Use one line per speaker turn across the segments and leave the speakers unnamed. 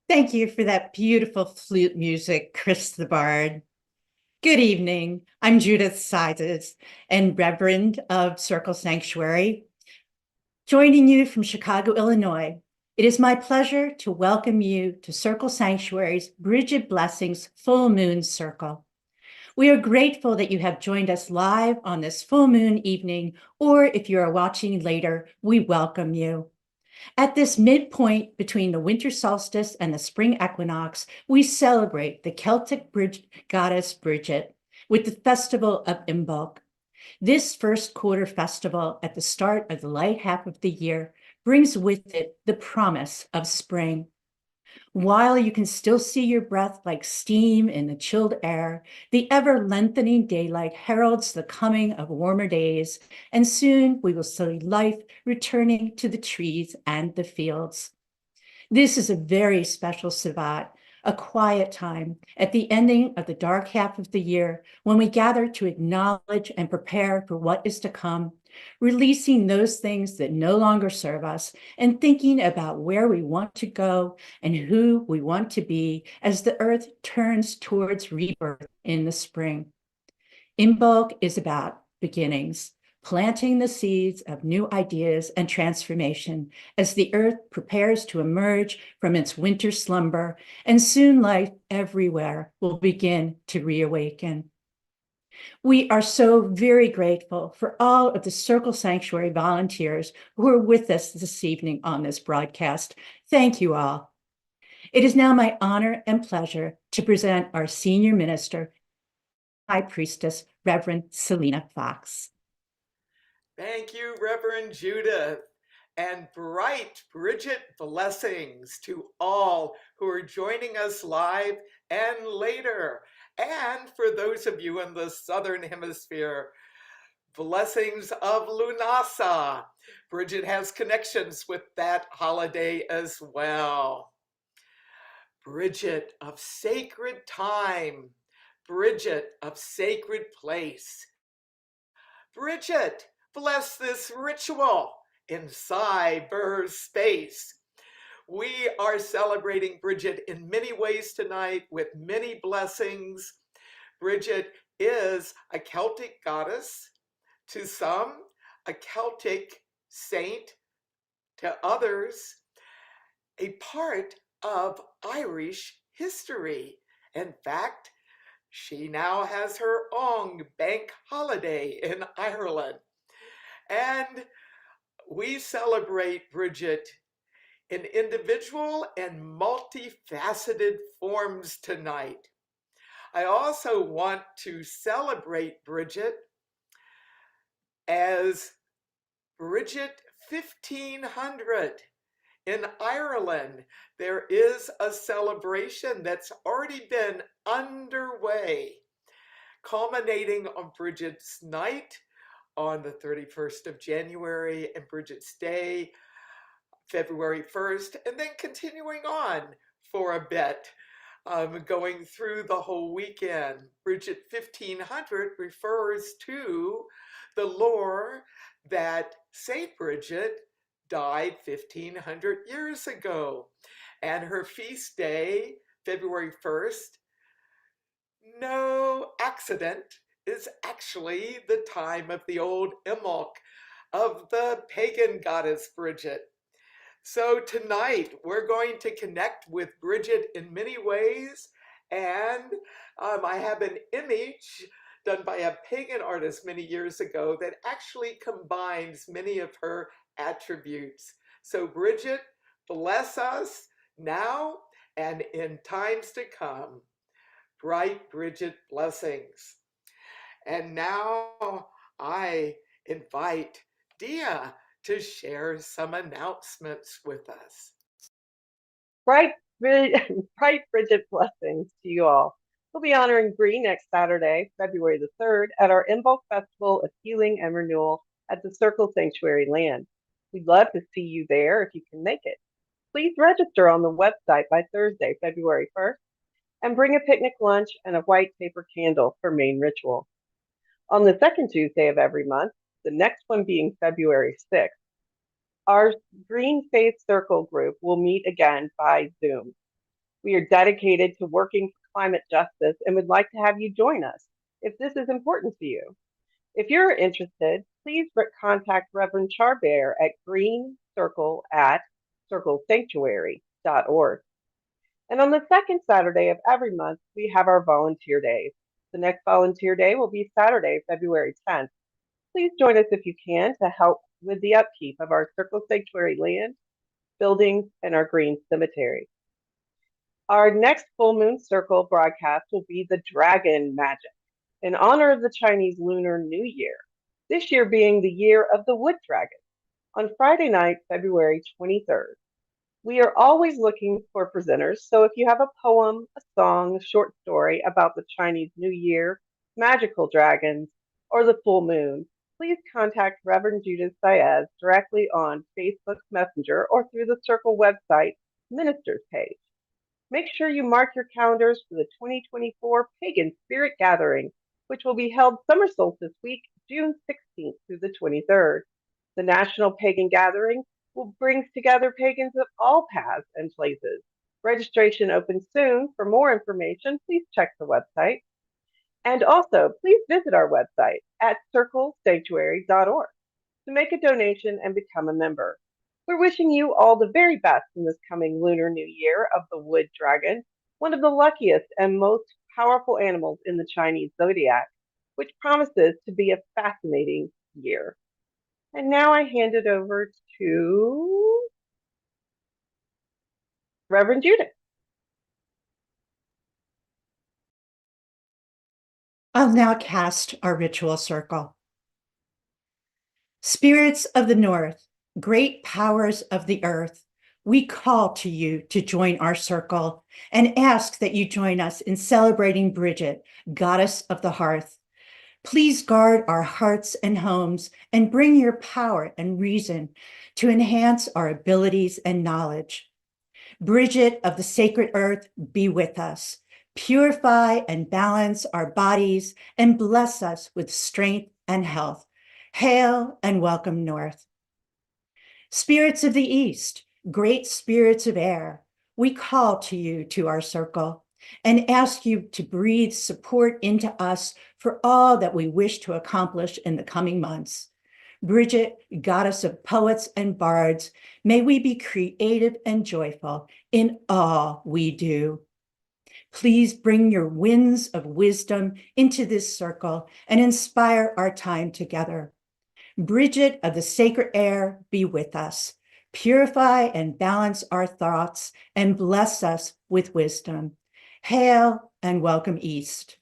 Thank you for that beautiful flute music, Chris the Bard. Good evening. I'm Judith Sizes and Reverend of Circle Sanctuary, joining you from Chicago, Illinois. It is my pleasure to welcome you to Circle Sanctuary's Brigid Blessings Full Moon Circle. We are grateful that you have joined us live on this full moon evening, or if you are watching later, we welcome you. At this midpoint between the winter solstice and the spring equinox, we celebrate the Celtic goddess Bridget with the festival of Imbolc. This first quarter festival at the start of the light half of the year brings with it the promise of spring. While you can still see your breath like steam in the chilled air, the ever lengthening daylight heralds the coming of warmer days, and soon we will see life returning to the trees and the fields. This is a very special Sabbat, a quiet time at the ending of the dark half of the year when we gather to acknowledge and prepare for what is to come, releasing those things that no longer serve us and thinking about where we want to go and who we want to be as the earth turns towards rebirth in the spring. Imbolc is about beginnings, planting the seeds of new ideas and transformation as the earth prepares to emerge from its winter slumber, and soon life everywhere will begin to reawaken. We are so very grateful for all of the Circle Sanctuary volunteers who are with us this evening on this broadcast. Thank you all. It is now my honor and pleasure to present our senior minister, High Priestess, Reverend Selena Fox.
Thank you, Reverend Judith, and bright Bridget blessings to all who are joining us live and later. And for those of you in the Southern Hemisphere, blessings of Lunasa. Bridget has connections with that holiday as well. Bridget of sacred time, Bridget of sacred place. Bridget, bless this ritual in cyberspace. We are celebrating Bridget in many ways tonight with many blessings. Bridget is a Celtic goddess to some, a Celtic saint to others, a part of Irish history. In fact, she now has her own bank holiday in Ireland. And we celebrate Bridget in individual and multifaceted forms tonight. I also want to celebrate Bridget as Bridget 1500. In Ireland, there is a celebration that's already been underway, culminating on Bridget's night on the 31st of January and Bridget's Day, February 1st, and then continuing on for a bit, going through the whole weekend. Bridget 1500 refers to the lore that Saint Bridget died 1500 years ago, and her feast day, February 1st, no accident, is actually the time of the old Imbolc of the pagan goddess Bridget. So tonight we're going to connect with Bridget in many ways, and I have an image done by a pagan artist many years ago that actually combines many of her attributes. So Bridget, bless us now and in times to come. Bright Bridget blessings. And now I invite Dia to share some announcements with us.
Bright, bright Bridget blessings to you all. We'll be honoring Bree next Saturday, February the 3rd, at our Imbolc Festival of Healing and Renewal at the Circle Sanctuary Land. We'd love to see you there if you can make it. Please register on the website by Thursday, February 1st, and bring a picnic lunch and a white paper candle for main ritual. On the second Tuesday of every month, the next one being February 6th, our Green Faith Circle group will meet again by Zoom. We are dedicated to working for climate justice and would like to have you join us if this is important to you. If you're interested, please contact Reverend Charbear at greencircle@circlesanctuary.org. And on the second Saturday of every month, we have our volunteer days. The next volunteer day will be Saturday, February 10th. Please join us if you can to help with the upkeep of our Circle Sanctuary land, buildings, and our green cemetery. Our next full moon circle broadcast will be the Dragon Magic in honor of the Chinese Lunar New Year, this year being the year of the Wood Dragon, on Friday night, February 23rd. We are always looking for presenters, so if you have a poem, a song, a short story about the Chinese New Year, magical dragons, or the full moon, please contact Reverend Judith Saez directly on Facebook Messenger or through the Circle website Ministers page. Make sure you mark your calendars for the 2024 Pagan Spirit Gathering, which will be held summer solstice week, June 16th through the 23rd. The National Pagan Gathering will bring together pagans of all paths and places. Registration opens soon. For more information, please check the website. And also, please visit our website at circlesanctuary.org to make a donation and become a member. We're wishing you all the very best in this coming Lunar New Year of the Wood Dragon, one of the luckiest and most powerful animals in the Chinese zodiac, which promises to be a fascinating year. And now I hand it over to Reverend Judith.
I'll now cast our ritual circle. Spirits of the North, great powers of the earth, we call to you to join our circle and ask that you join us in celebrating Bridget, goddess of the hearth. Please guard our hearts and homes and bring your power and reason to enhance our abilities and knowledge. Bridget of the sacred earth, be with us. Purify and balance our bodies and bless us with strength and health. Hail and welcome north. Spirits of the east, great spirits of air, we call to you to our circle and ask you to breathe support into us for all that we wish to accomplish in the coming months. Bridget, goddess of poets and bards, may we be creative and joyful in all we do. Please bring your winds of wisdom into this circle and inspire our time together. Brigid of the sacred air, be with us. Purify and balance our thoughts and bless us with wisdom. Hail and welcome east.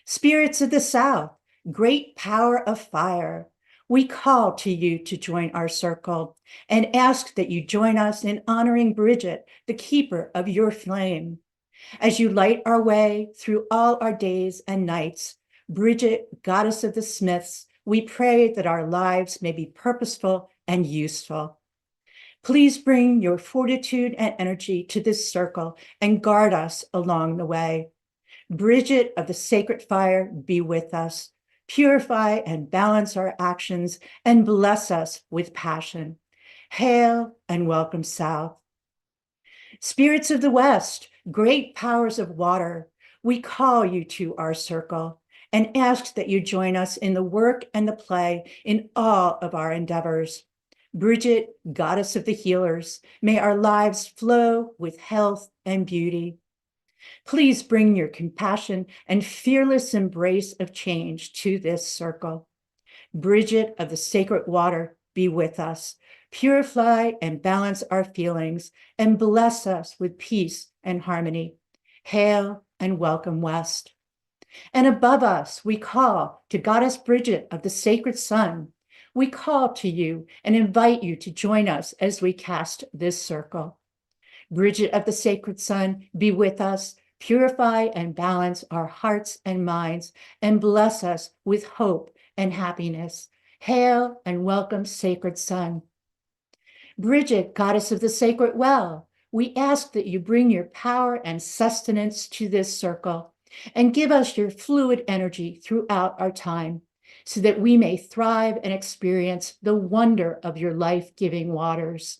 Spirits of the south, great power of fire, we call to you to join our circle and ask that you join us in honoring Bridget, the keeper of your flame. As you light our way through all our days and nights, Bridget, goddess of the smiths, we pray that our lives may be purposeful and useful. Please bring your fortitude and energy to this circle and guard us along the way. Bridget of the sacred fire, be with us. Purify and balance our actions and bless us with passion. Hail and welcome south. Spirits of the west, great powers of water, we call you to our circle and ask that you join us in the work and the play in all of our endeavors. Bridget, goddess of the healers, may our lives flow with health and beauty. Please bring your compassion and fearless embrace of change to this circle. Bridget of the sacred water, be with us. Purify and balance our feelings and bless us with peace and harmony. Hail and welcome west. And above us, we call to Goddess Bridget of the sacred sun. We call to you and invite you to join us as we cast this circle. Bridget of the sacred sun, be with us. Purify and balance our hearts and minds and bless us with hope and happiness. Hail and welcome sacred sun. Bridget, goddess of the sacred well, we ask that you bring your power and sustenance to this circle and give us your fluid energy throughout our time so that we may thrive and experience the wonder of your life-giving waters.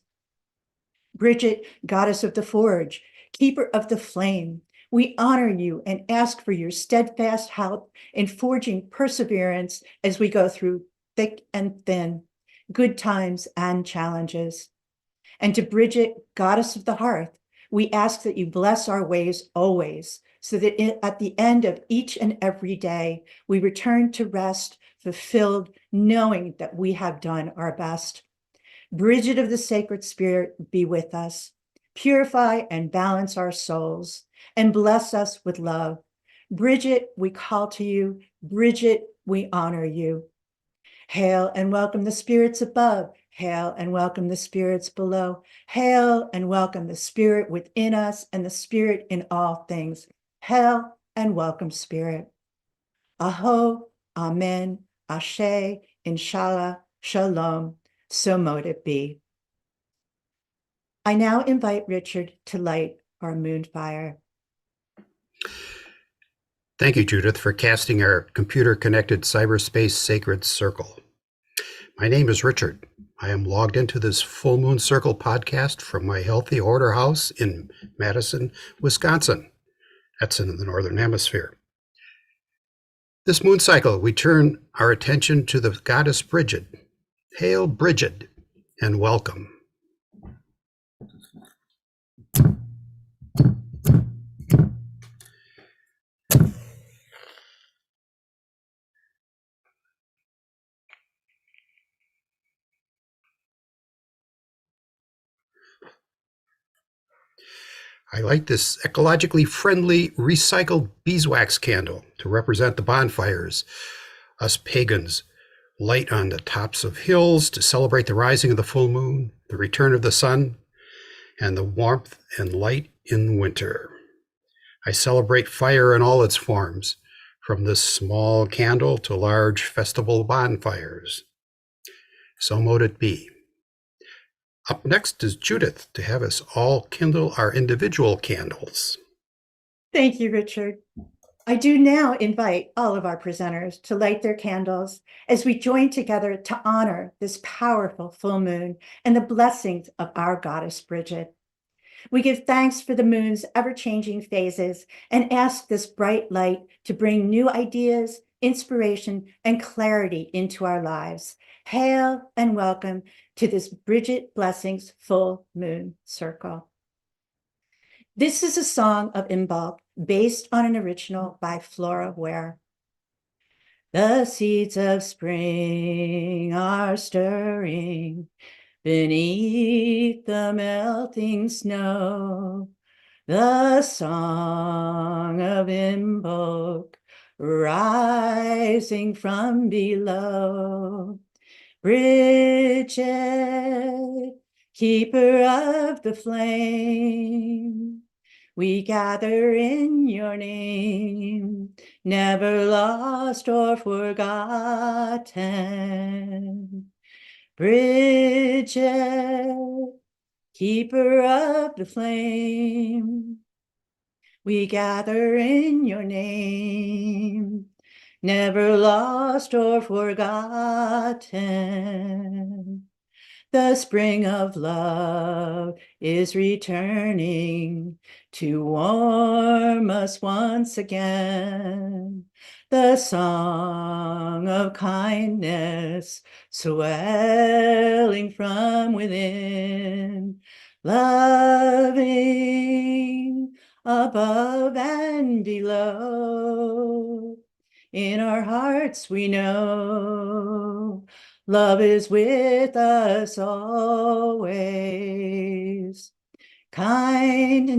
Bridget, goddess of the forge, keeper of the flame, we honor you and ask for your steadfast help in forging perseverance as we go through thick and thin, good times and challenges. And to Bridget, goddess of the hearth, we ask that you bless our ways always, so that at the end of each and every day, we return to rest, fulfilled, knowing that we have done our best. Brigid of the sacred spirit, be with us. Purify and balance our souls, and bless us with love. Bridget, we call to you. Bridget, we honor you. Hail and welcome the spirits above. Hail and welcome the spirits below. Hail and welcome the spirit within us and the spirit in all things. Hail and welcome, spirit. Aho, amen, ashe, inshallah, shalom. So mote it be. I now invite Richard to light our moon fire.
Thank you, Judith, for casting our computer-connected cyberspace sacred circle. My name is Richard. I am logged into this Full Moon Circle podcast from my Healthy Order house in Madison, Wisconsin. That's in the Northern Hemisphere. This moon cycle, we turn our attention to the goddess Brigid. Hail, Brigid, and welcome. I light this ecologically friendly recycled beeswax candle to represent the bonfires us pagans light on the tops of hills to celebrate the rising of the full moon, the return of the sun, and the warmth and light in winter. I celebrate fire in all its forms, from this small candle to large festival bonfires. So mote it be. Up next is Judith to have us all kindle our individual candles.
Thank you, Richard. I do now invite all of our presenters to light their candles as we join together to honor this powerful full moon and the blessings of our goddess Brigid. We give thanks for the moon's ever-changing phases and ask this bright light to bring new ideas, inspiration, and clarity into our lives. Hail and welcome to this Brigid Blessings Full Moon Circle. This is a song of Imbolc based on an original by Flora Ware. The seeds of spring are stirring beneath the melting snow. The song of Imbolc rising from below. Bridget, keeper of the flame, we gather in your name, never lost or forgotten. Bridget, keeper of the flame, we gather in your name, never lost or forgotten. The spring of love is returning to warm us once again. The song of kindness swelling from within, loving above and below. In our hearts we know love is with us always. Kindness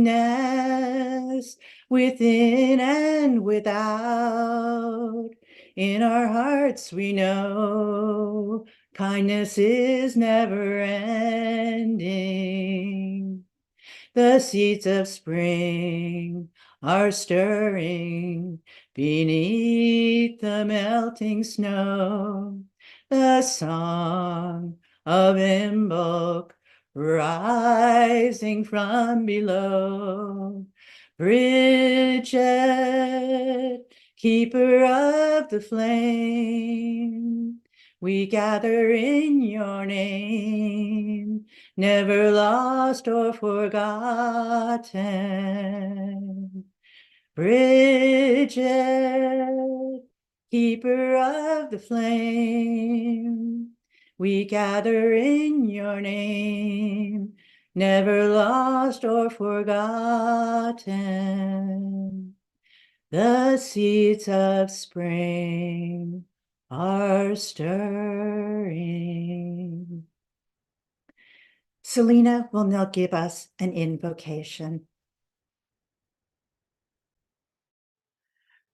within and without. In our hearts we know kindness is never ending. The seeds of spring are stirring beneath the melting snow. The song of Imbolc rising from below. Bridget, keeper of the flame, we gather in your name, never lost or forgotten. Bridget, keeper of the flame, we gather in your name, never lost or forgotten. The seeds of spring are stirring. Selena will now give us an invocation.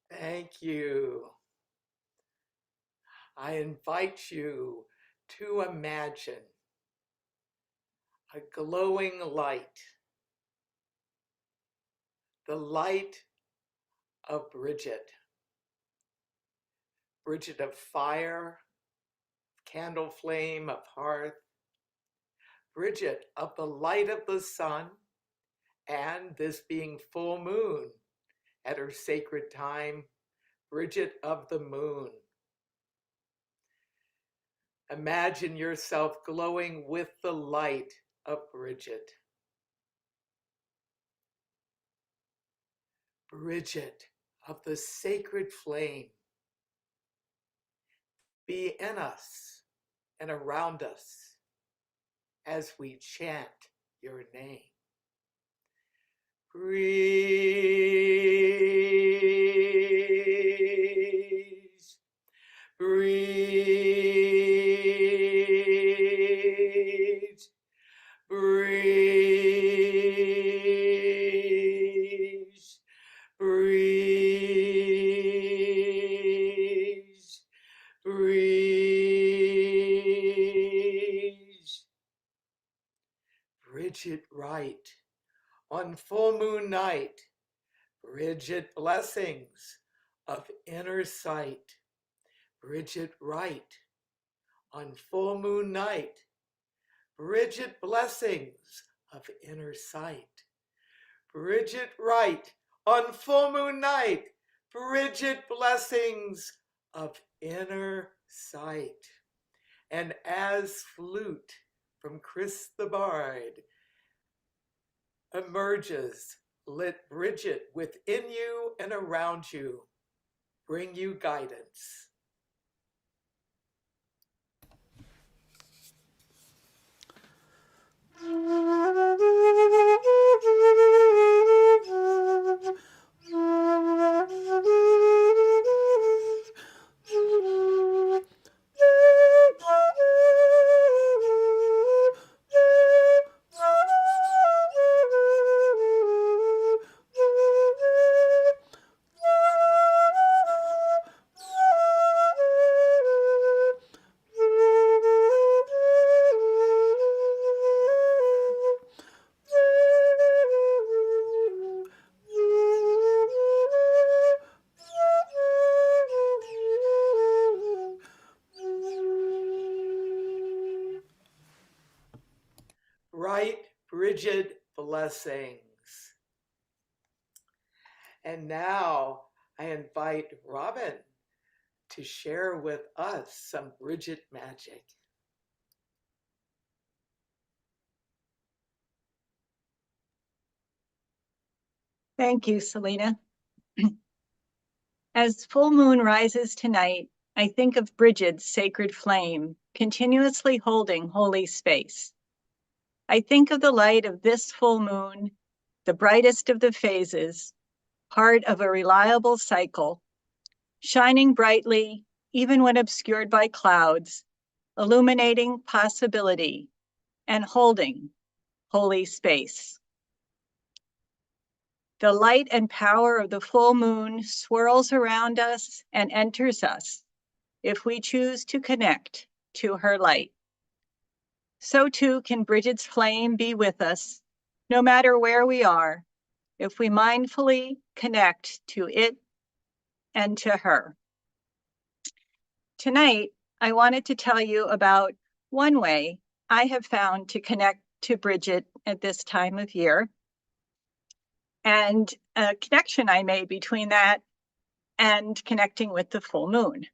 Thank you. I invite you to imagine a glowing light, the light of Bridget. Bridget of fire, candle flame of hearth, Bridget of the light of the sun, and this being full moon at her sacred time, Bridget of the moon. Imagine yourself glowing with the light of Bridget. Bridget of the sacred flame, be in us and around us as we chant your name. Breeze, breeze, breeze, breeze, breeze. Bridget Wright, on full moon night, Bridget blessings of inner sight. Bridget Wright, on full moon night, Bridget blessings of inner sight. Bridget Wright, on full moon night, Bridget blessings of inner sight. And as flute from Chris the Bard emerges, let Bridget within you and around you bring you guidance. Right, Bridget blessings. And now I invite Robin to share with us some Bridget magic.
Thank you, Selena. As full moon rises tonight, I think of Brigid's sacred flame, continuously holding holy space. I think of the light of this full moon, the brightest of the phases, part of a reliable cycle, shining brightly even when obscured by clouds, illuminating possibility and holding holy space. The light and power of the full moon swirls around us and enters us if we choose to connect to her light. So too can Bridget's flame be with us, no matter where we are, if we mindfully connect to it and to her. Tonight, I wanted to tell you about one way I have found to connect to Bridget at this time of year, and a connection I made between that and connecting with the full moon.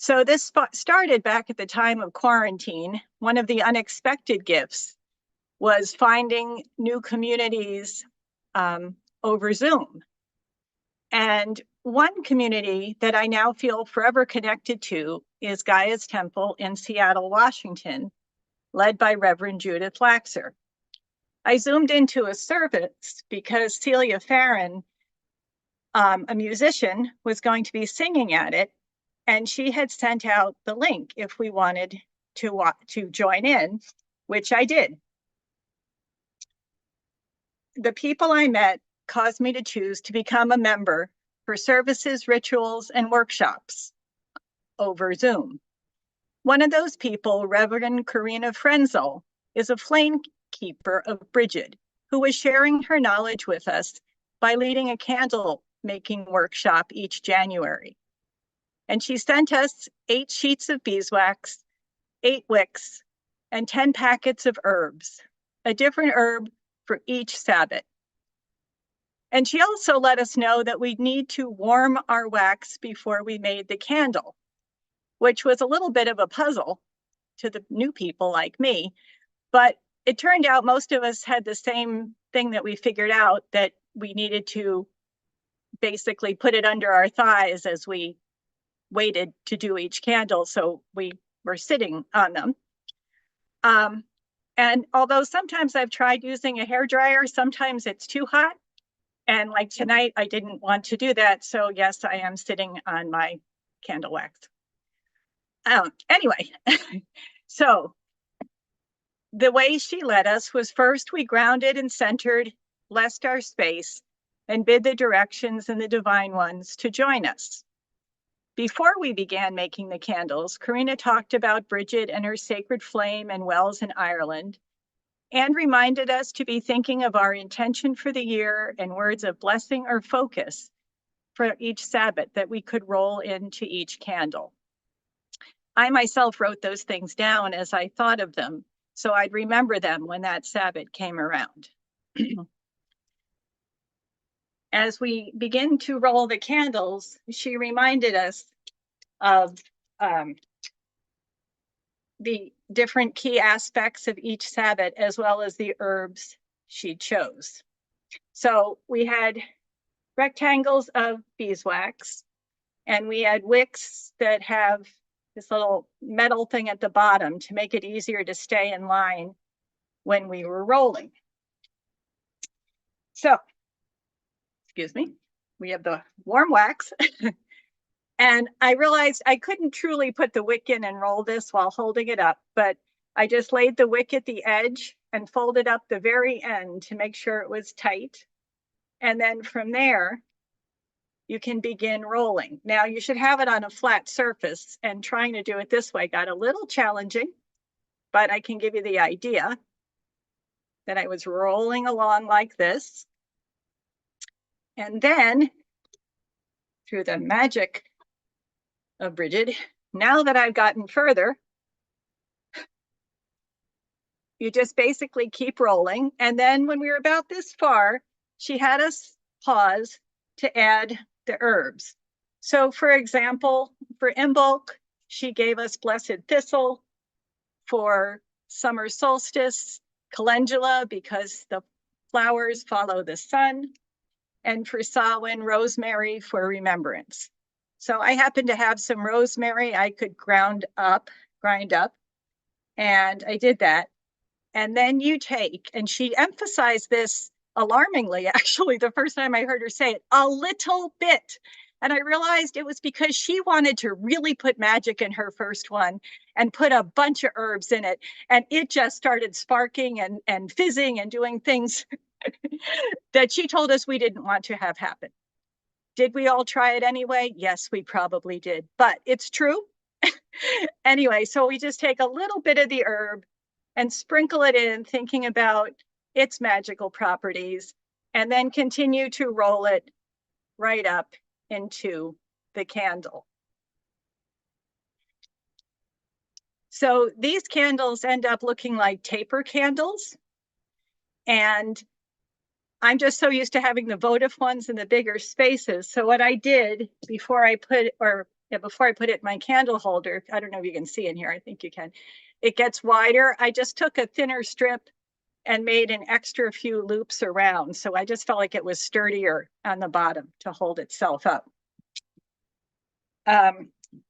So this started back at the time of quarantine. One of the unexpected gifts was finding new communities over Zoom. And one community that I now feel forever connected to is Gaia's Temple in Seattle, Washington, led by Reverend Judith Laxer. I zoomed into a service because Celia Farron, a musician, was going to be singing at it, and she had sent out the link if we wanted to join in, which I did. The people I met caused me to choose to become a member for services, rituals, and workshops over Zoom. One of those people, Reverend Karina Frenzel, is a flame keeper of Brigid, who was sharing her knowledge with us by leading a candle making workshop each January. And she sent us 8 sheets of beeswax, 8 wicks, and 10 packets of herbs, a different herb for each Sabbath. And she also let us know that we need to warm our wax before we made the candle, which was a little bit of a puzzle to the new people like me. But it turned out most of us had the same thing that we figured out, that we needed to basically put it under our thighs as we waited to do each candle. So we were sitting on them. And although sometimes I've tried using a hairdryer, sometimes it's too hot. And like tonight, I didn't want to do that. So yes, I am sitting on my candle wax. Anyway, so the way she led us was first we grounded and centered, blessed our space, and bid the directions and the divine ones to join us. Before we began making the candles, Karina talked about Bridget and her sacred flame and wells in Ireland, and reminded us to be thinking of our intention for the year and words of blessing or focus for each Sabbath that we could roll into each candle. I myself wrote those things down as I thought of them, so I'd remember them when that Sabbath came around. As we begin to roll the candles, she reminded us of the different key aspects of each Sabbath, as well as the herbs she chose. So we had rectangles of beeswax, and we had wicks that have this little metal thing at the bottom to make it easier to stay in line when we were rolling. So, excuse me, we have the warm wax. And I realized I couldn't truly put the wick in and roll this while holding it up, but I just laid the wick at the edge and folded up the very end to make sure it was tight. And then from there, you can begin rolling. Now you should have it on a flat surface, and trying to do it this way got a little challenging, but I can give you the idea that I was rolling along like this. And then through the magic of Brigid, now that I've gotten further, you just basically keep rolling. And then when we were about this far, she had us pause to add the herbs. So for example, for Imbolc, she gave us blessed thistle. For summer solstice, calendula, because the flowers follow the sun. And for Samhain, rosemary for remembrance. So I happen to have some rosemary I could grind up, and I did that. And then you take, and she emphasized this alarmingly, actually, the first time I heard her say it, a little bit. And I realized it was because she wanted to really put magic in her first one and put a bunch of herbs in it. And it just started sparking and fizzing and doing things that she told us we didn't want to have happen. Did we all try it anyway? Yes, we probably did, but it's true. Anyway, so we just take a little bit of the herb and sprinkle it in, thinking about its magical properties, and then continue to roll it right up into the candle. So these candles end up looking like taper candles. And I'm just so used to having the votive ones in the bigger spaces. So what I did before I put, or before I put it in my candle holder, I don't know if you can see in here, I think you can, it gets wider. I just took a thinner strip and made an extra few loops around. So I just felt like it was sturdier on the bottom to hold itself up.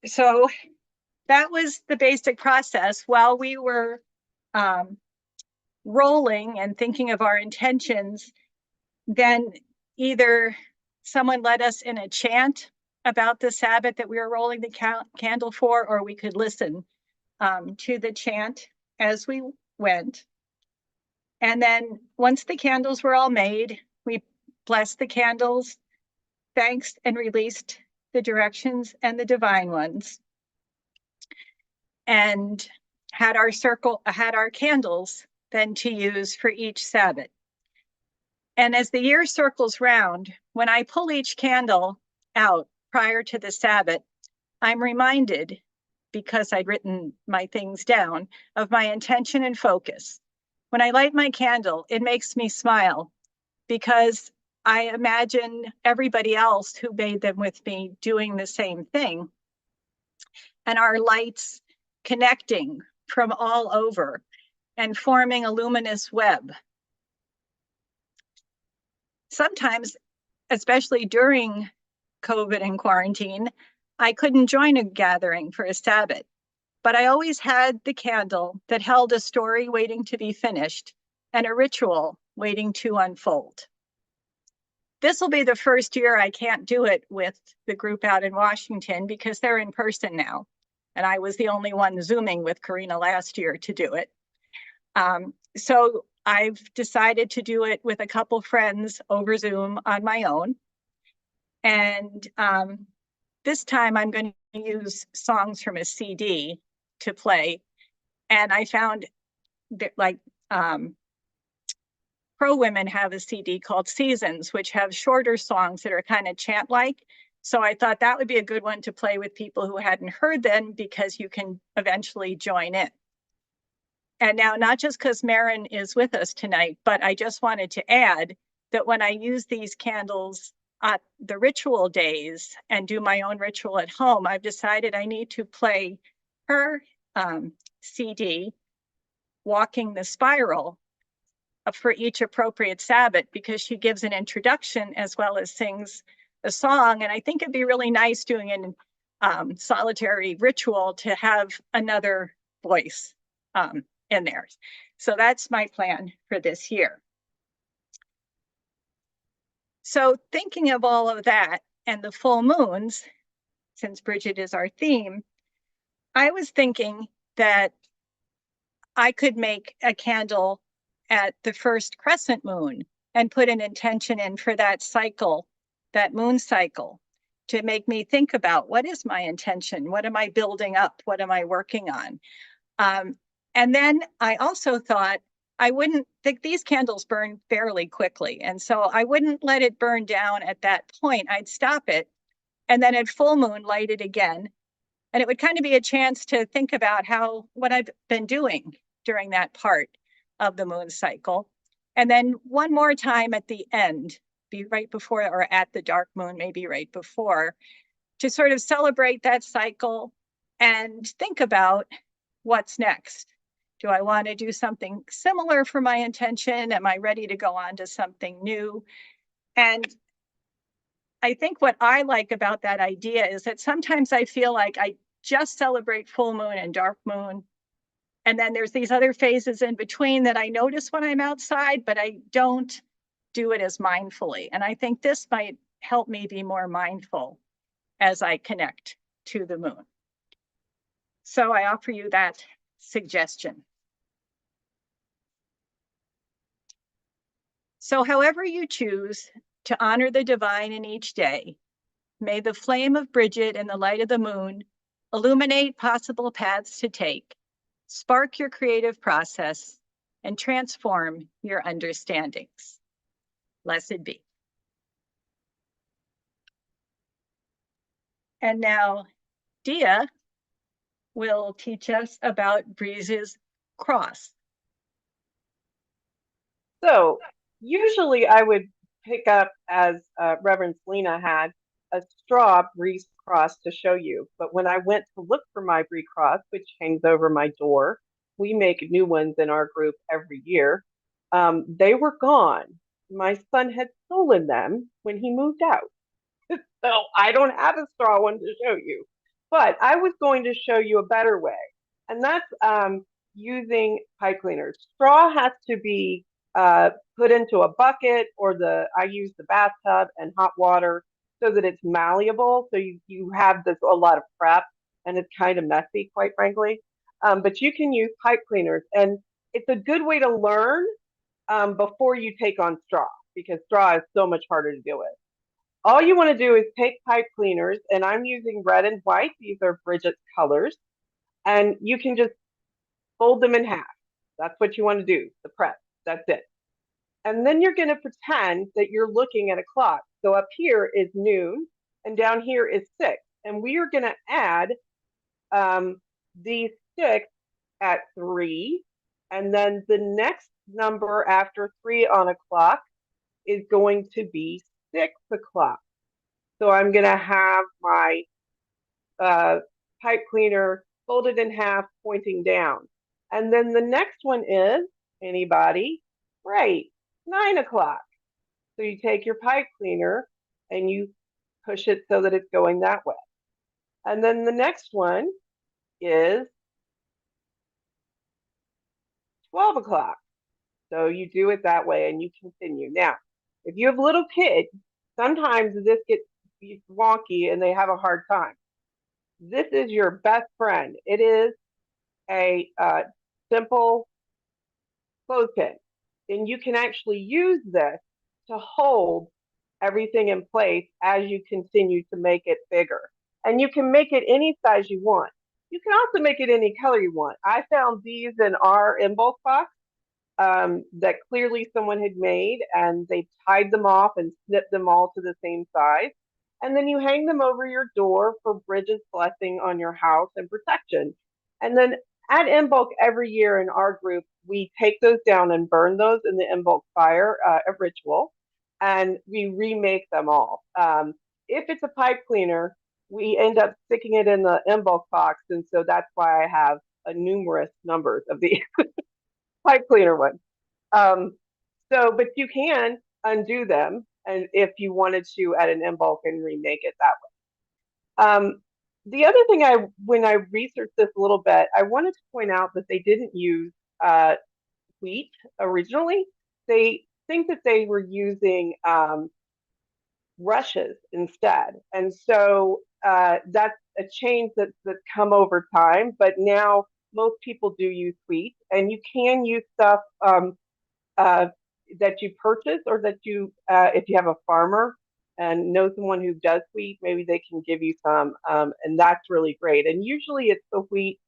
So that was the basic process. While we were rolling and thinking of our intentions, then either someone led us in a chant about the Sabbath that we were rolling the candle for, or we could listen to the chant as we went. And then once the candles were all made, we blessed the candles, thanks and released the directions and the divine ones, and had our candles then to use for each Sabbath. And as the year circles round, when I pull each candle out prior to the Sabbath, I'm reminded, because I'd written my things down, of my intention and focus. When I light my candle, it makes me smile because I imagine everybody else who made them with me doing the same thing, and our lights connecting from all over and forming a luminous web. Sometimes, especially during COVID and quarantine, I couldn't join a gathering for a Sabbath, but I always had the candle that held a story waiting to be finished and a ritual waiting to unfold. This will be the first year I can't do it with the group out in Washington because they're in person now. And I was the only one Zooming with Karina last year to do it. So I've decided to do it with a couple friends over Zoom on my own. And this time I'm going to use songs from a CD to play. And I found that, like, Pro Women have a CD called Seasons, which have shorter songs that are kind of chant-like. So I thought that would be a good one to play with people who hadn't heard them, because you can eventually join in. And now, not just because Marin is with us tonight, but I just wanted to add that when I use these candles at the ritual days and do my own ritual at home, I've decided I need to play her CD, Walking the Spiral, for each appropriate Sabbath, because she gives an introduction as well as sings a song. And I think it'd be really nice doing an solitary ritual to have another voice in there. So that's my plan for this year. So thinking of all of that and the full moons, since Bridget is our theme, I was thinking that I could make a candle at the first crescent moon and put an intention in for that cycle, that moon cycle, to make me think about, what is my intention? What am I building up? What am I working on? And then I also thought I wouldn't think these candles burn fairly quickly. And so I wouldn't let it burn down at that point. I'd stop it and then at full moon light it again. And it would kind of be a chance to think about what I've been doing during that part of the moon cycle. And then one more time at the end, be right before or at the dark moon, maybe right before, to sort of celebrate that cycle and think about what's next. Do I want to do something similar for my intention? Am I ready to go on to something new? And I think what I like about that idea is that sometimes I feel like I just celebrate full moon and dark moon, and then there's these other phases in between that I notice when I'm outside, but I don't do it as mindfully. And I think this might help me be more mindful as I connect to the moon. So I offer you that suggestion. So however you choose to honor the divine in each day, may the flame of Brigid and the light of the moon illuminate possible paths to take, spark your creative process, and transform your understandings. Blessed be. And now Dia will teach us about Breeze's cross.
So usually I would pick up, as Reverend Selena had, a straw breeze cross to show you. But when I went to look for my breeze cross, which hangs over my door, we make new ones in our group every year. They were gone. My son had stolen them when he moved out. So I don't have a straw one to show you. But I was going to show you a better way, and that's using pipe cleaners. Straw has to be put into a bucket, or I use the bathtub and hot water so that it's malleable. So you have this a lot of prep, and it's kind of messy, quite frankly. But you can use pipe cleaners, and it's a good way to learn before you take on straw, because straw is so much harder to deal with. All you want to do is take pipe cleaners, and I'm using red and white. These are Bridget's colors, and you can just fold them in half. That's what you want to do, the prep. That's it. And then you're going to pretend that you're looking at a clock. So up here is noon, and down here is 6. And we are going to add these 6 at 3. And then the next number after 3 on a clock is going to be 6 o'clock. So I'm going to have my pipe cleaner folded in half, pointing down. And then the next one is, anybody? Right, 9 o'clock. So you take your pipe cleaner and you push it so that it's going that way. And then the next one is 12 o'clock. So you do it that way and you continue. Now, if you have little kids, sometimes this gets wonky and they have a hard time. This is your best friend. It is a simple clothespin, and you can actually use this to hold everything in place as you continue to make it bigger. And you can make it any size you want. You can also make it any color you want. I found these in our Imbolc box that clearly someone had made, and they tied them off and snipped them all to the same size. And then you hang them over your door for Bridget's blessing on your house and protection. And then at Imbolc every year in our group, we take those down and burn those in the Imbolc fire, a ritual, and we remake them all. If it's a pipe cleaner, we end up sticking it in the Imbolc box, and so that's why I have a numerous numbers of the pipe cleaner ones. But you can undo them, and if you wanted to at an Imbolc and remake it that way. The other thing when I researched this a little bit, I wanted to point out that they didn't use wheat originally. They think that they were using rushes instead. And so that's a change that's come over time, but now most people do use wheat, and you can use stuff that you purchase, or that you, if you have a farmer and know someone who does wheat, maybe they can give you some, and that's really great. And usually it's the wheat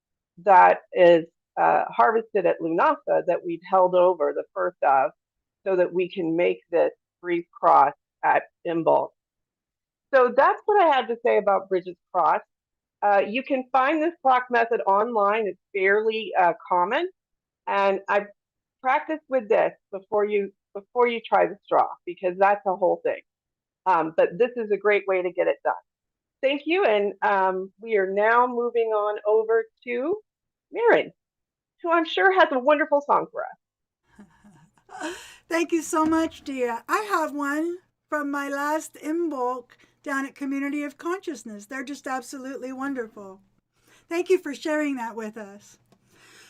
that is harvested at Lunasa that we've held over the first of, so that we can make this wreath cross at Imbolc. So that's what I had to say about Bridget's cross. You can find this clock method online. It's fairly common, and I practice with this before you try the straw, because that's a whole thing. But this is a great way to get it done. Thank you, and we are now moving on over to Maren, who I'm sure has a wonderful song for us.
Thank you so much, Dia. I have one from my last Imbolc down at Community of Consciousness. They're just absolutely wonderful. Thank you for sharing that with us.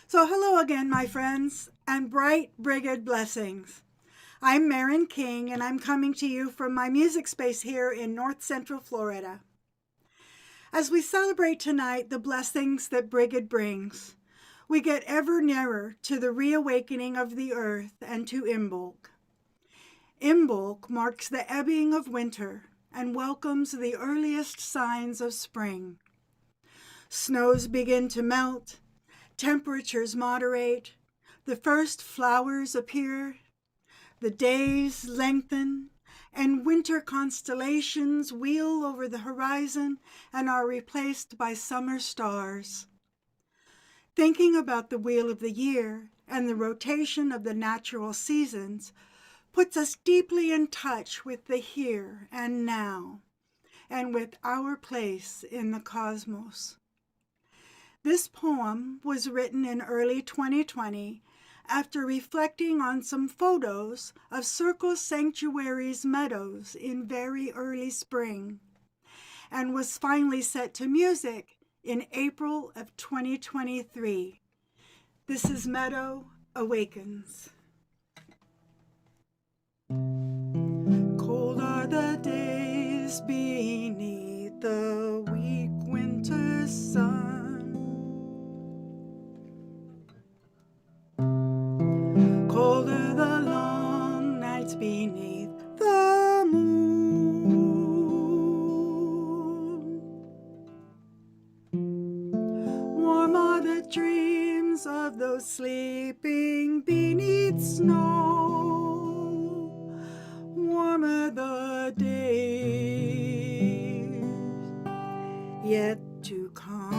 So hello again, my friends, and bright Brigid blessings. I'm Maren King, and I'm coming to you from my music space here in North Central Florida. As we celebrate tonight the blessings that Brigid brings, we get ever nearer to the reawakening of the earth and to Imbolc. Imbolc marks the ebbing of winter and welcomes the earliest signs of spring. Snows begin to melt, temperatures moderate, the first flowers appear, the days lengthen, and winter constellations wheel over the horizon and are replaced by summer stars. Thinking about the wheel of the year and the rotation of the natural seasons puts us deeply in touch with the here and now, and with our place in the cosmos. This poem was written in early 2020 after reflecting on some photos of Circle Sanctuary's meadows in very early spring, and was finally set to music in April of 2023. This is Meadow, Awakens. Cold are the days beneath the weak winter sun. Colder the long nights beneath the moon. Warm are the dreams of those sleeping beneath snow. Warmer the days yet to come.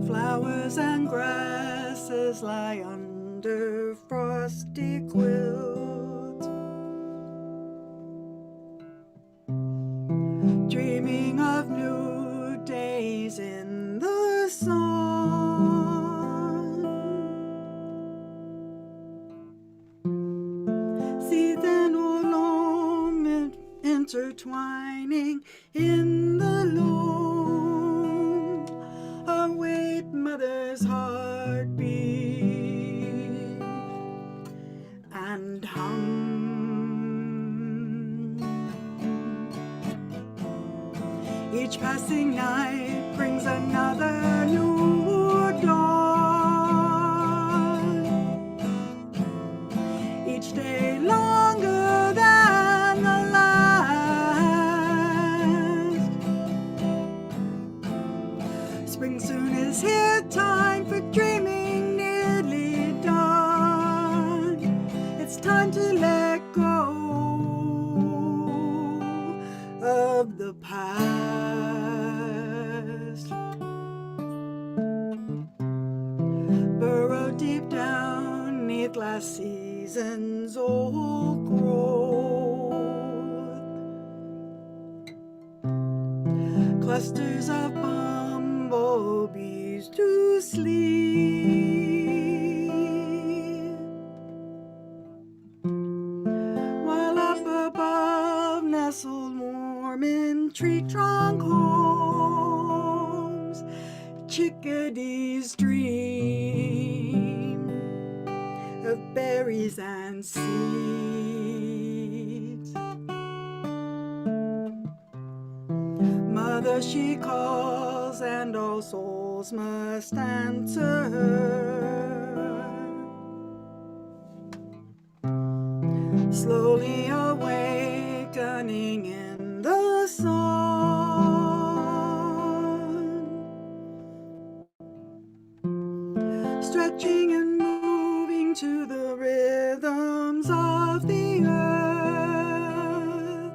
Flowers and grasses lie under frosty quilts, dreaming of new days in the sun. Season alone intertwining in the loam, await mother's heartbeat and hum. Each passing night brings another new dawn, each day longer than the last. Spring soon is here, time for dreaming nearly done. It's time to let go of the past. Burrow deep down neath last season's old growth. Clusters of bumblebees to sleep, while up above, nestled warm in tree trunk homes, chickadees dream of berries and seeds. Mother she calls, and all souls must answer her. Slowly awakening in the sun, stretching and moving to the rhythms of the earth.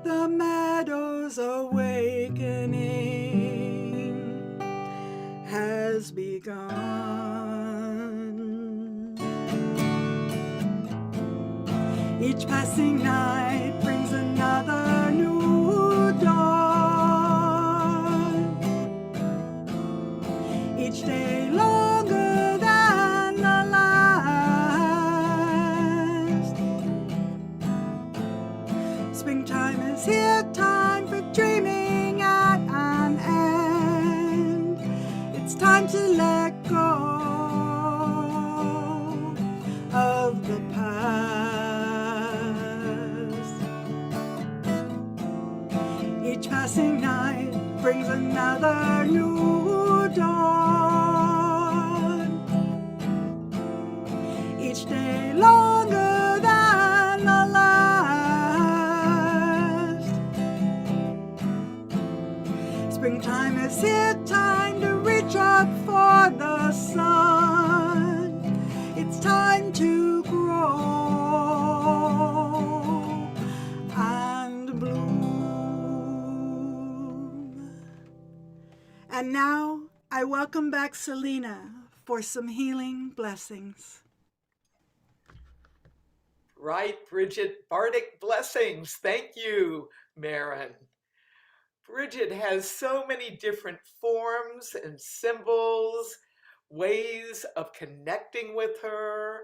The meadow's awakening has begun. Each passing night brings another new dawn, each day longer than the last. Springtime is here, time for dreaming at an end. It's time to let go of the past. Each passing night brings another new dawn, each day longer than the last. Springtime is here, time to reach up for the sun. It's time to grow and bloom. And now I welcome back Selena for some healing blessings.
Right, Bridget, Bardic blessings. Thank you, Marin. Bridget has so many different forms and symbols, ways of connecting with her,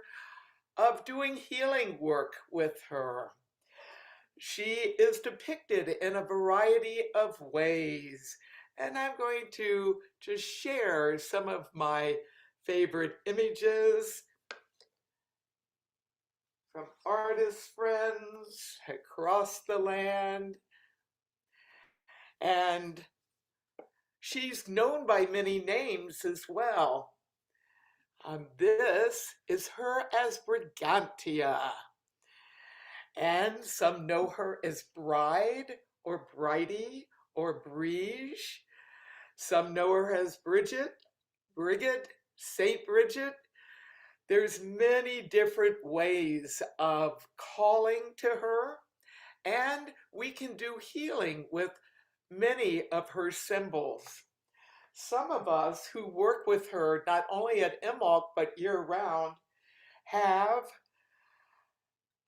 of doing healing work with her. She is depicted in a variety of ways, and I'm going to just share some of my favorite images from artist friends across the land. And she's known by many names as well. This is her as Brigantia. And some know her as Bride or Bridie or Brige. Some know her as Bridget, Brigid, Saint Bridget. There's many different ways of calling to her, and we can do healing with many of her symbols. Some of us who work with her, not only at Imbolc, but year-round, have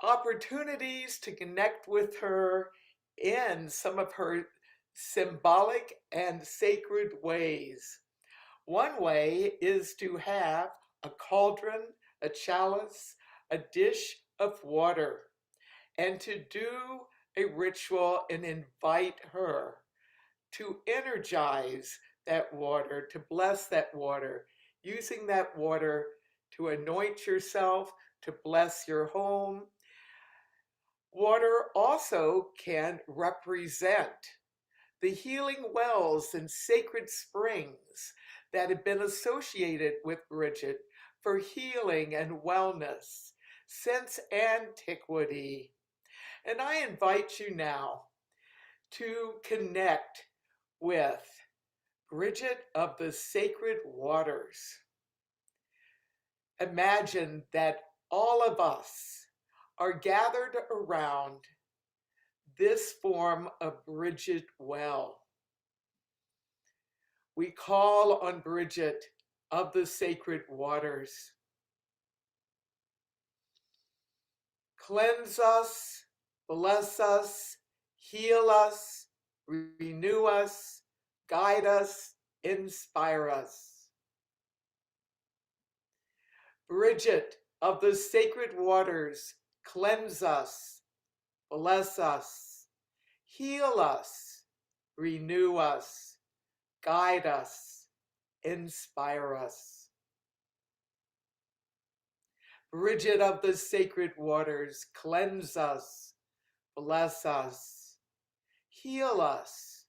opportunities to connect with her in some of her symbolic and sacred ways. One way is to have a cauldron, a chalice, a dish of water, and to do a ritual and invite her to energize that water, to bless that water, using that water to anoint yourself, to bless your home. Water also can represent the healing wells and sacred springs that have been associated with Bridget for healing and wellness since antiquity. And I invite you now to connect with Bridget of the Sacred Waters. Imagine that all of us are gathered around this form of Bridget well. We call on Bridget of the Sacred Waters. Cleanse us, bless us, heal us, renew us, guide us, inspire us. Bridget of the Sacred Waters, cleanse us, bless us, heal us, renew us, guide us, inspire us. Bridget of the Sacred Waters, cleanse us, bless us, heal us,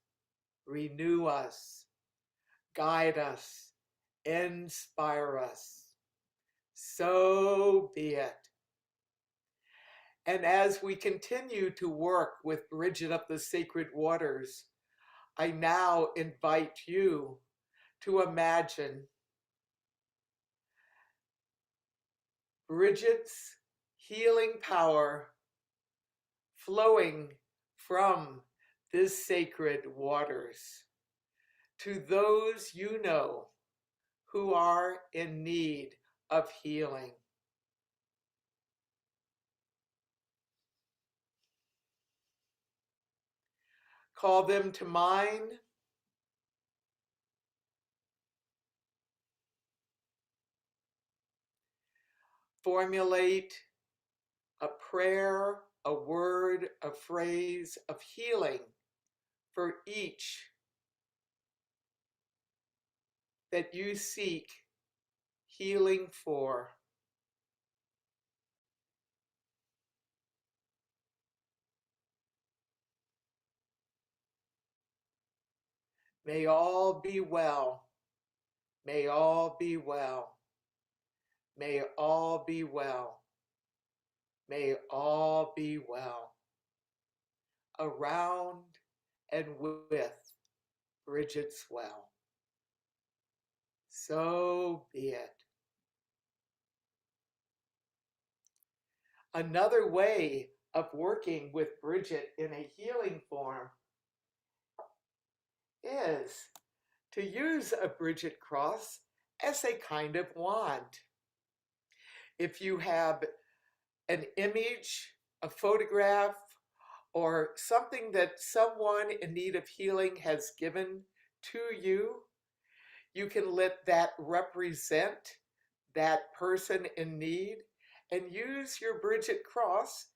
renew us, guide us, inspire us. So be it. And as we continue to work with Bridget of the Sacred Waters, I now invite you to imagine Bridget's healing power flowing from this sacred waters to those you know who are in need of healing. Call them to mind. Formulate a prayer, a word, a phrase of healing for each that you seek healing for. May all be well. May all be well. May all be well. May all be well. Around and with Bridget's well. So be it. Another way of working with Bridget in a healing form is to use a Bridget cross as a kind of wand. If you have an image, a photograph, or something that someone in need of healing has given to you, you can let that represent that person in need and use your Bridget cross.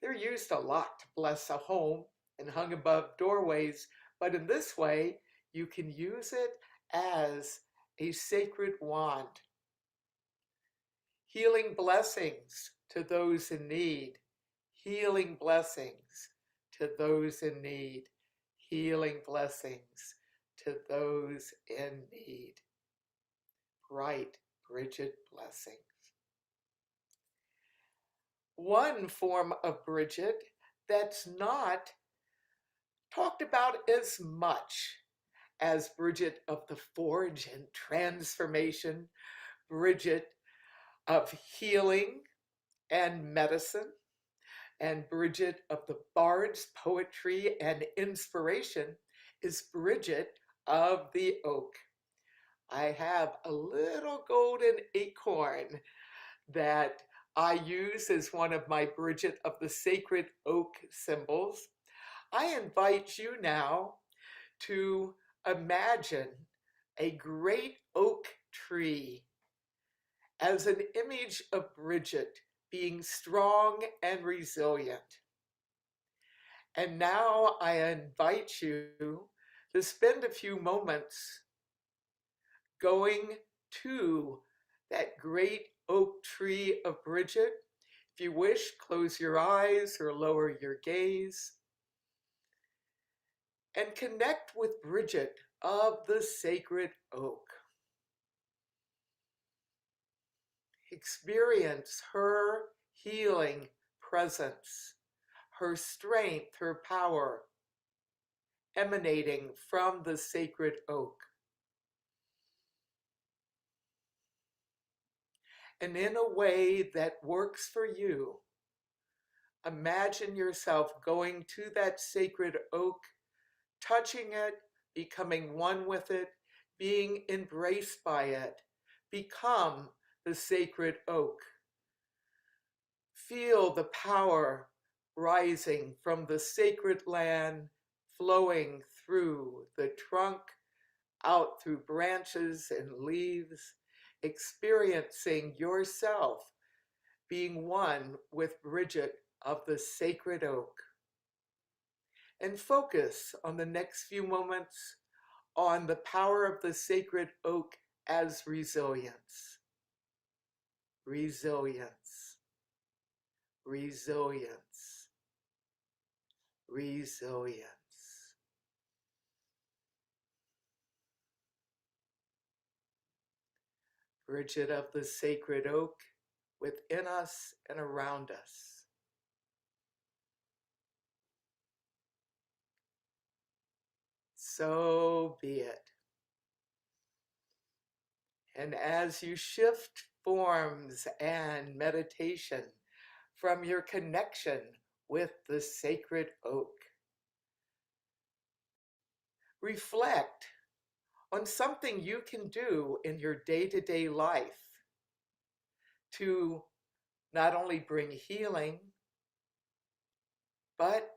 They're used a lot to bless a home and hung above doorways, but in this way, you can use it as a sacred wand. Healing blessings to those in need. Healing blessings to those in need. Healing blessings to those in need. Bright Bridget blessings. One form of Bridget that's not talked about as much as Bridget of the Forge and Transformation, Bridget of Healing and Medicine, and Bridget of the Bard's Poetry and Inspiration is Bridget of the Oak. I have a little golden acorn that I use as one of my Bridget of the Sacred Oak symbols. I invite you now to imagine a great oak tree as an image of Bridget being strong and resilient. And now I invite you to spend a few moments going to that great oak tree of Bridget. If you wish, close your eyes or lower your gaze and connect with Bridget of the Sacred Oak. Experience her healing presence, her strength, her power emanating from the sacred oak. And in a way that works for you, imagine yourself going to that sacred oak, touching it, becoming one with it, being embraced by it. Become the sacred oak. Feel the power rising from the sacred land, flowing through the trunk, out through branches and leaves, experiencing yourself being one with Bridget of the Sacred Oak. And focus on the next few moments on the power of the sacred oak as resilience. Resilience. Resilience. Resilience. Bridget of the Sacred Oak within us and around us. So be it. And as you shift forms and meditation from your connection with the sacred oak, reflect on something you can do in your day-to-day life to not only bring healing, but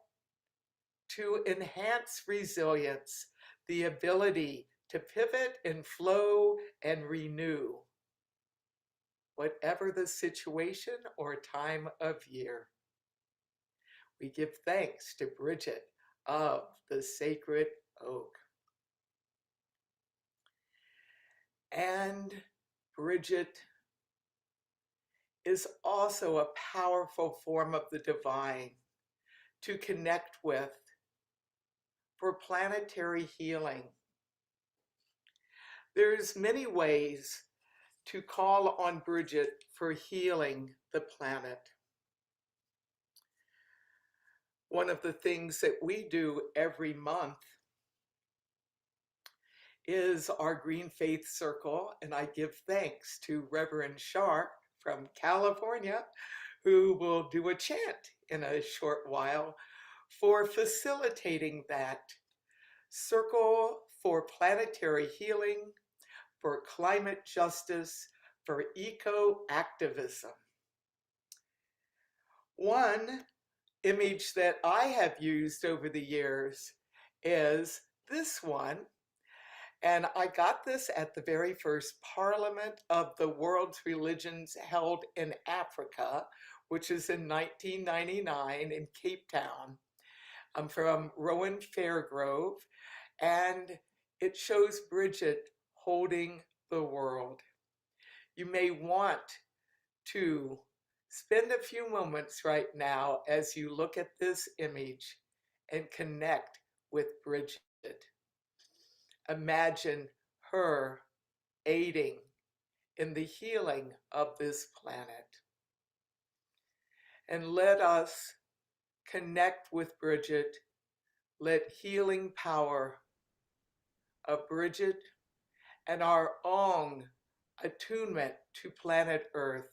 to enhance resilience, the ability to pivot and flow and renew, whatever the situation or time of year. We give thanks to Bridget of the Sacred Oak. And Bridget is also a powerful form of the divine to connect with for planetary healing. There's many ways to call on Bridget for healing the planet. One of the things that we do every month is our Green Faith Circle, and I give thanks to Reverend Sharp from California, who will do a chant in a short while, for facilitating that circle for planetary healing, for climate justice, for eco-activism. One image that I have used over the years is this one. And I got this at the very first Parliament of the World's Religions held in Africa, which is in 1999 in Cape Town. I'm from Rowan Fairgrove, and it shows Bridget holding the world. You may want to spend a few moments right now as you look at this image and connect with Bridget. Imagine her aiding in the healing of this planet. And let us connect with Bridget. Let healing power of Bridget and our own attunement to planet Earth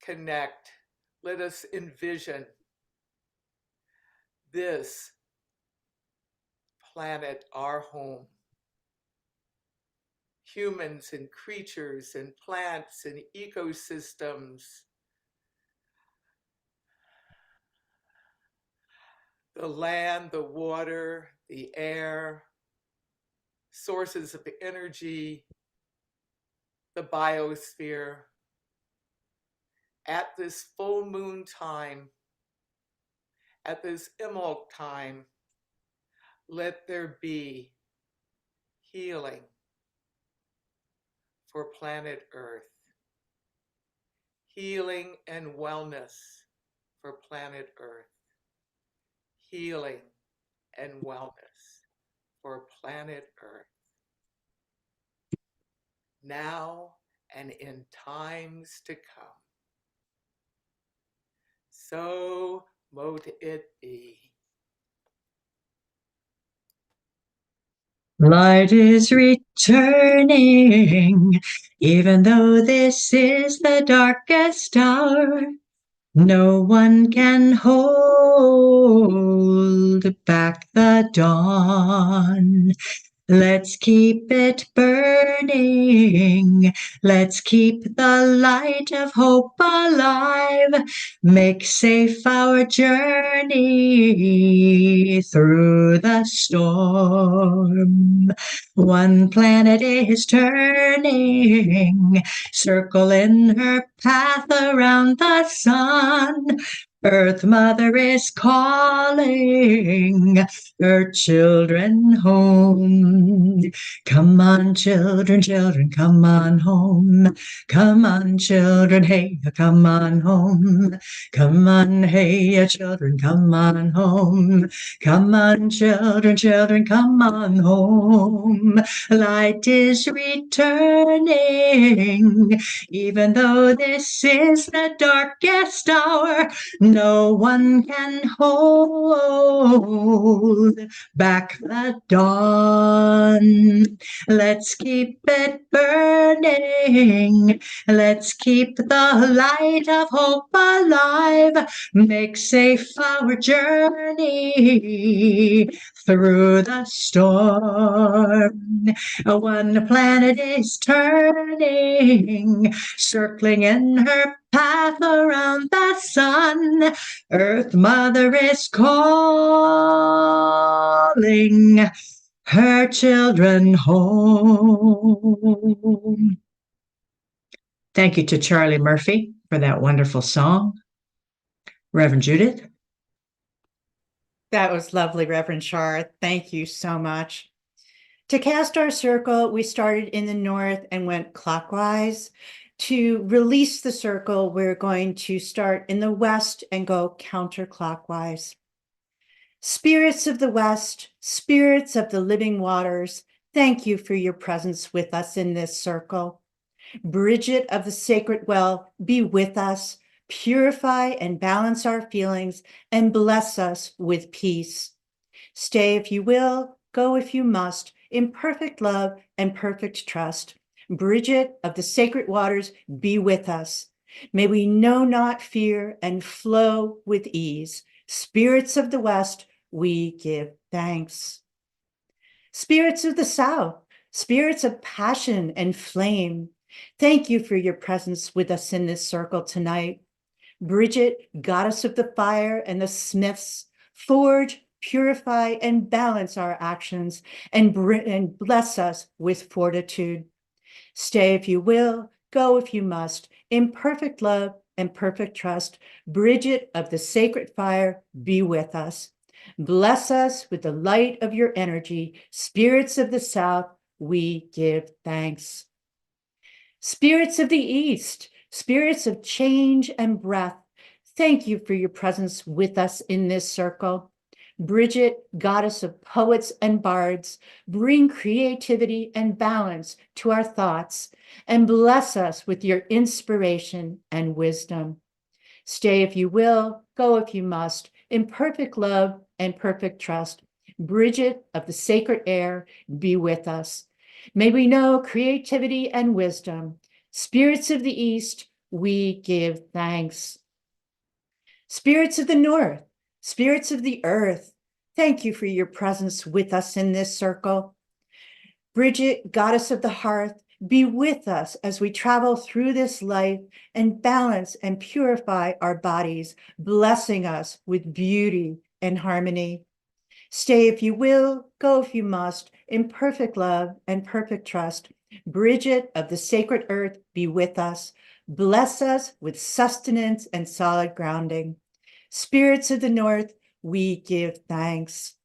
connect. Let us envision this planet, our home. Humans and creatures and plants and ecosystems. The land, the water, the air, sources of energy, the biosphere. At this full moon time, at this Imbolc time, let there be healing for planet Earth. Healing and wellness for planet Earth. Healing and wellness for planet Earth. Now and in times to come. So mote it be.
Light is returning, even though this is the darkest hour. No one can hold back the dawn. Let's keep it burning. Let's keep the light of hope alive. Make safe our journey through the storm. One planet is turning, circle in her path around the sun. Earth Mother is calling her children home. Come on, children, children, come on home. Come on, children, hey, come on home. Come on, hey, children, come on home. Come on, children, children, come on home. Light is returning, even though this is the darkest hour. No one can hold back the dawn. Let's keep it burning. Let's keep the light of hope alive. Make safe our journey through the storm. One planet is turning, circling in her path around the sun. Earth Mother is calling her children home. Thank you to Charlie Murphy for that wonderful song. Reverend Judith.
That was lovely, Reverend Shar. Thank you so much. To cast our circle, we started in the north and went clockwise. To release the circle, we're going to start in the west and go counterclockwise. Spirits of the west, spirits of the living waters, thank you for your presence with us in this circle. Bridget of the sacred well, be with us, purify and balance our feelings, and bless us with peace. Stay if you will, go if you must, in perfect love and perfect trust. Bridget of the sacred waters, be with us. May we know not fear and flow with ease. Spirits of the west, we give thanks. Spirits of the south, spirits of passion and flame, thank you for your presence with us in this circle tonight. Bridget, goddess of the fire and the smiths, forge, purify, and balance our actions and bless us with fortitude. Stay if you will, go if you must, in perfect love and perfect trust. Bridget of the sacred fire, be with us. Bless us with the light of your energy. Spirits of the south, we give thanks. Spirits of the east, spirits of change and breath, thank you for your presence with us in this circle. Bridget, goddess of poets and bards, bring creativity and balance to our thoughts and bless us with your inspiration and wisdom. Stay if you will, go if you must, in perfect love and perfect trust. Bridget of the sacred air, be with us. May we know creativity and wisdom. Spirits of the east, we give thanks. Spirits of the north, spirits of the earth, thank you for your presence with us in this circle. Bridget, goddess of the hearth, be with us as we travel through this life and balance and purify our bodies, blessing us with beauty and harmony. Stay if you will, go if you must, in perfect love and perfect trust. Bridget of the sacred earth, be with us. Bless us with sustenance and solid grounding. Spirits of the north, we give thanks.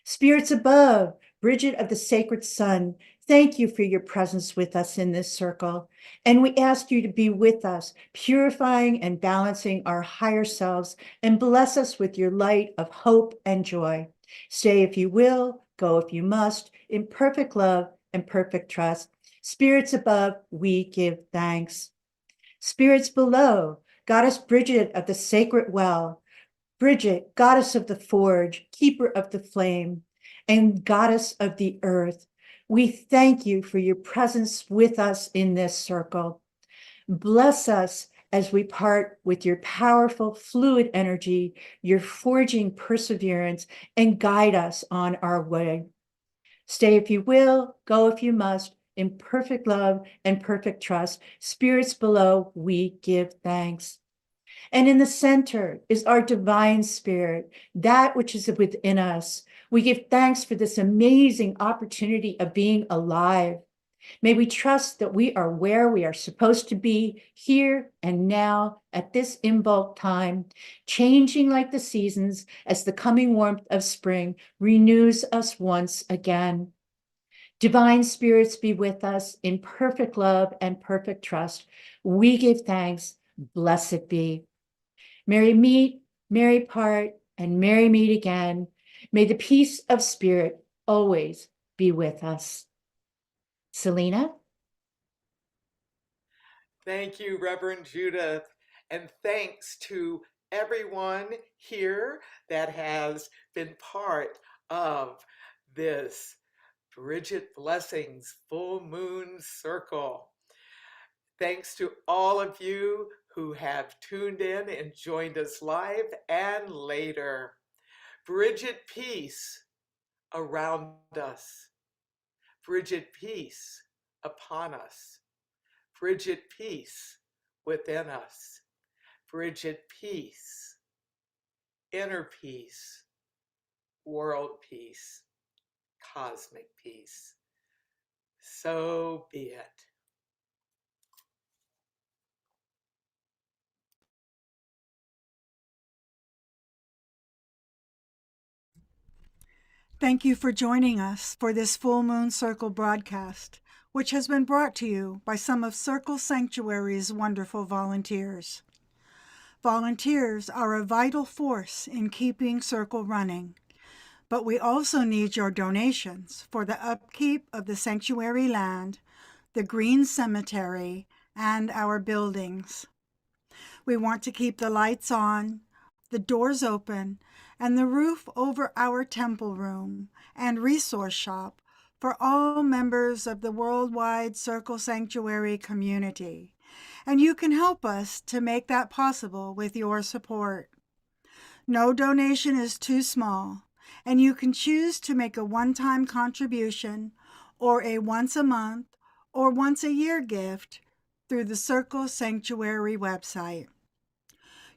Spirits above, Bridget of the sacred sun, thank you for your presence with us in this circle. And we ask you to be with us, purifying and balancing our higher selves, and bless us with your light of hope and joy. Stay if you will, go if you must, in perfect love and perfect trust. Spirits above, we give thanks. Spirits below, Goddess Bridget of the sacred well, Bridget, goddess of the forge, keeper of the flame, and goddess of the earth, we thank you for your presence with us in this circle. Bless us as we part with your powerful fluid energy, your forging perseverance, and guide us on our way. Stay if you will, go if you must, in perfect love and perfect trust. Spirits below, we give thanks. And in the center is our divine spirit, that which is within us. We give thanks for this amazing opportunity of being alive. May we trust that we are where we are supposed to be here and now at this Imbolc time, changing like the seasons as the coming warmth of spring renews us once again. Divine spirits be with us in perfect love and perfect trust. We give thanks. Blessed be. Merry meet, merry part, and merry meet again. May the peace of spirit always be with us. Selena?
Thank you, Reverend Judith. And thanks to everyone here that has been part of this Bridget Blessings Full Moon Circle. Thanks to all of you who have tuned in and joined us live and later. Bridget peace around us. Bridget peace upon us. Bridget peace within us. Bridget peace, inner peace, world peace, cosmic peace. So be it.
Thank you for joining us for this Full Moon Circle broadcast, which has been brought to you by some of Circle Sanctuary's wonderful volunteers. Volunteers are a vital force in keeping Circle running, but we also need your donations for the upkeep of the sanctuary land, the green cemetery, and our buildings. We want to keep the lights on, the doors open, and the roof over our temple room and resource shop for all members of the worldwide Circle Sanctuary community. And you can help us to make that possible with your support. No donation is too small, and you can choose to make a one-time contribution or a once-a-month or once-a-year gift through the Circle Sanctuary website.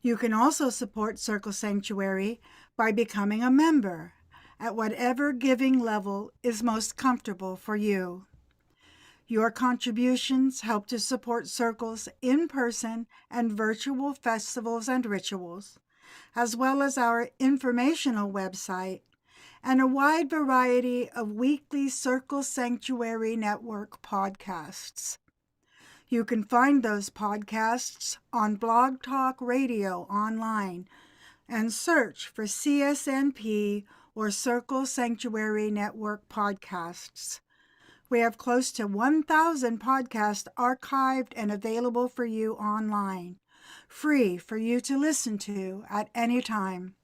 You can also support Circle Sanctuary by becoming a member at whatever giving level is most comfortable for you. Your contributions help to support Circle's in-person and virtual festivals and rituals, as well as our informational website and a wide variety of weekly Circle Sanctuary Network podcasts. You can find those podcasts on Blog Talk Radio online and search for CSNP or Circle Sanctuary Network podcasts. We have close to 1,000 podcasts archived and available for you online, free for you to listen to at any time.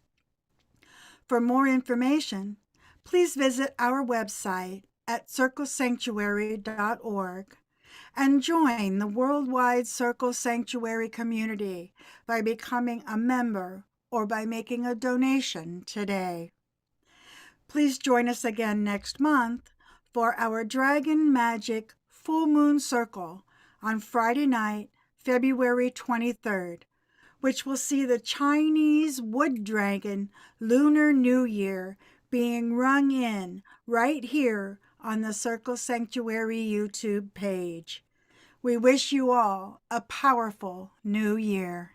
For more information, please visit our website at circlesanctuary.org and join the worldwide Circle Sanctuary community by becoming a member or by making a donation today. Please join us again next month for our Dragon Magic Full Moon Circle on Friday night, February 23rd, which will see the Chinese wood dragon Lunar New Year being rung in right here on the Circle Sanctuary YouTube page. We wish you all a powerful new year.